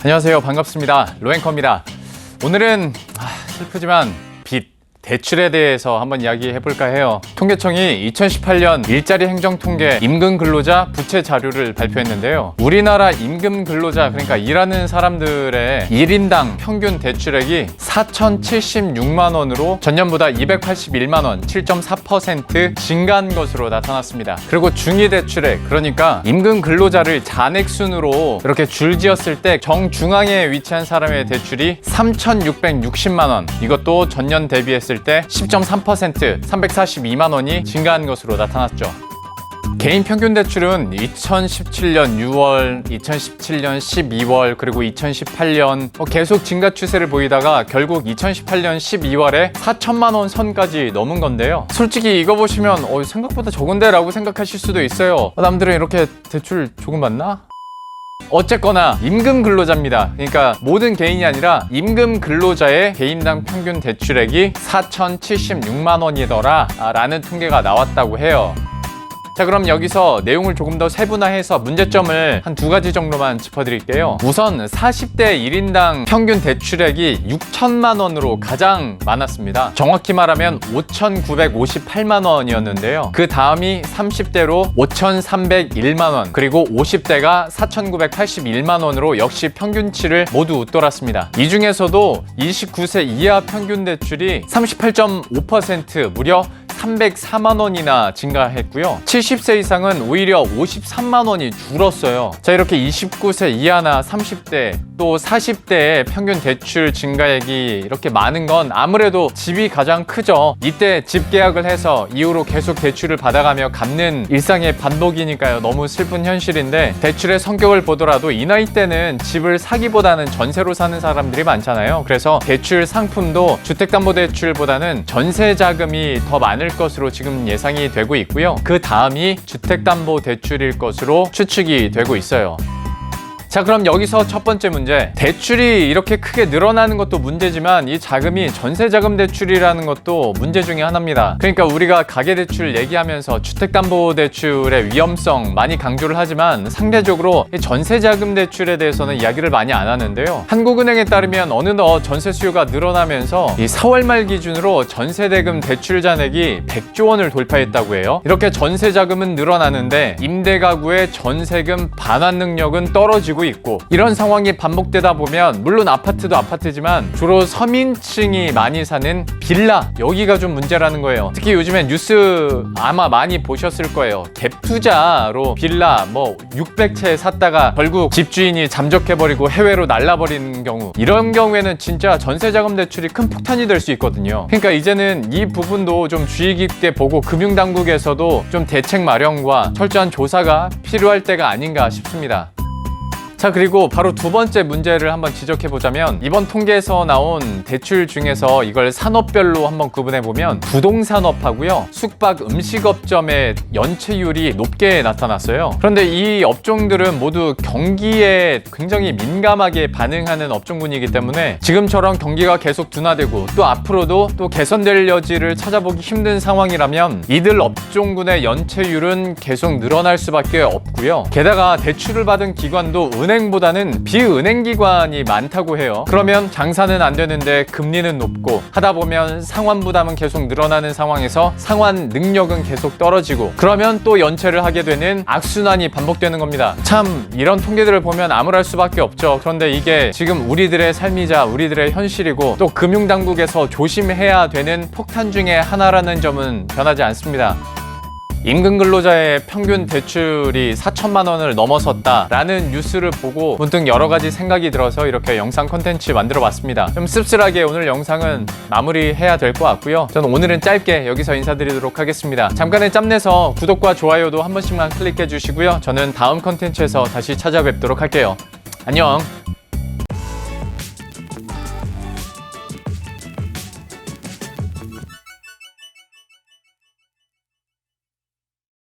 안녕하세요. 반갑습니다. 로앵커입니다. 오늘은 슬프지만 대출에 대해서 한번 이야기해 볼까 해요. 통계청이 2018년 일자리 행정 통계 임금 근로자 부채 자료를 발표했는데요. 우리나라 임금 근로자, 그러니까 일하는 사람들의 1인당 평균 대출액이 4,076만 원으로 전년보다 281만 원, 7.4% 증가한 것으로 나타났습니다. 그리고 중위 대출액, 그러니까 임금 근로자를 잔액순으로 이렇게 줄지었을 때 정중앙에 위치한 사람의 대출이 3,660만 원, 이것도 전년 대비했을 때 10.3% 342만 원이 증가한 것으로 나타났죠. 개인 평균 대출은 2017년 6월, 2017년 12월, 그리고 2018년 계속 증가 추세를 보이다가 결국 2018년 12월에 4천만 원 선까지 넘은 건데요. 솔직히 이거 보시면 생각보다 적은데 라고 생각하실 수도 있어요. 남들은 이렇게 대출 조금 받나? 어쨌거나 임금 근로자입니다. 그러니까 모든 개인이 아니라 임금 근로자의 개인당 평균 대출액이 4,076만 원이더라 라는 통계가 나왔다고 해요. 자, 그럼 여기서 내용을 조금 더 세분화해서 문제점을 한 두 가지 정도만 짚어드릴게요. 우선 40대 1인당 평균 대출액이 6천만 원으로 가장 많았습니다. 정확히 말하면 5,958만 원이었는데요. 그 다음이 30대로 5,301만 원, 그리고 50대가 4,981만 원으로 역시 평균치를 모두 웃돌았습니다. 이 중에서도 29세 이하 평균 대출이 38.5% 무려 304만 원이나 증가했고요. 70세 이상은 오히려 53만 원이 줄었어요. 자, 이렇게 29세 이하나 30대 또 40대의 평균 대출 증가액이 이렇게 많은 건 아무래도 집이 가장 크죠. 이때 집 계약을 해서 이후로 계속 대출을 받아가며 갚는 일상의 반복이니까요. 너무 슬픈 현실인데, 대출의 성격을 보더라도 이 나이 때는 집을 사기보다는 전세로 사는 사람들이 많잖아요. 그래서 대출 상품도 주택담보대출보다는 전세 자금이 더 많을 것으로 지금 예상이 되고 있고요. 그 다음이 주택담보대출일 것으로 추측이 되고 있어요. 자, 그럼 여기서 첫 번째 문제, 대출이 이렇게 크게 늘어나는 것도 문제지만 이 자금이 전세자금 대출이라는 것도 문제 중에 하나입니다. 그러니까 우리가 가계대출 얘기하면서 주택담보대출의 위험성 많이 강조를 하지만 상대적으로 이 전세자금 대출에 대해서는 이야기를 많이 안 하는데요. 한국은행에 따르면 어느덧 전세 수요가 늘어나면서 이 4월 말 기준으로 전세대금 대출 잔액이 100조 원을 돌파했다고 해요. 이렇게 전세자금은 늘어나는데 임대가구의 전세금 반환 능력은 떨어지고 있고, 이런 상황이 반복되다 보면 물론 아파트도 아파트지만 주로 서민층이 많이 사는 빌라, 여기가 좀 문제라는 거예요. 특히 요즘에 뉴스 아마 많이 보셨을 거예요. 갭 투자로 빌라 600채 샀다가 결국 집주인이 잠적해버리고 해외로 날라버리는 경우, 이런 경우에는 진짜 전세자금 대출이 큰 폭탄이 될 수 있거든요. 그러니까 이제는 이 부분도 좀 주의 깊게 보고 금융당국에서도 좀 대책 마련과 철저한 조사가 필요할 때가 아닌가 싶습니다. 자, 그리고 바로 두 번째 문제를 한번 지적해보자면, 이번 통계에서 나온 대출 중에서 이걸 산업별로 한번 구분해보면 부동산업하고요, 숙박 음식업점의 연체율이 높게 나타났어요. 그런데 이 업종들은 모두 경기에 굉장히 민감하게 반응하는 업종군이기 때문에 지금처럼 경기가 계속 둔화되고 또 앞으로도 또 개선될 여지를 찾아보기 힘든 상황이라면 이들 업종군의 연체율은 계속 늘어날 수밖에 없고요. 게다가 대출을 받은 기관도 은행보다는 비은행 기관이 많다고 해요. 그러면 장사는 안 되는데 금리는 높고 하다 보면 상환 부담은 계속 늘어나는 상황에서 상환 능력은 계속 떨어지고, 그러면 또 연체를 하게 되는 악순환이 반복되는 겁니다. 참 이런 통계들을 보면 암울할 수밖에 없죠. 그런데 이게 지금 우리들의 삶이자 우리들의 현실이고 또 금융당국에서 조심해야 되는 폭탄 중에 하나라는 점은 변하지 않습니다. 임금 근로자의 평균 대출이 4천만 원을 넘어섰다라는 뉴스를 보고 문득 여러 가지 생각이 들어서 이렇게 영상 콘텐츠 만들어 봤습니다. 좀 씁쓸하게 오늘 영상은 마무리해야 될 것 같고요. 저는 오늘은 짧게 여기서 인사드리도록 하겠습니다. 잠깐의 짬내서 구독과 좋아요도 한 번씩만 클릭해 주시고요. 저는 다음 콘텐츠에서 다시 찾아뵙도록 할게요. 안녕.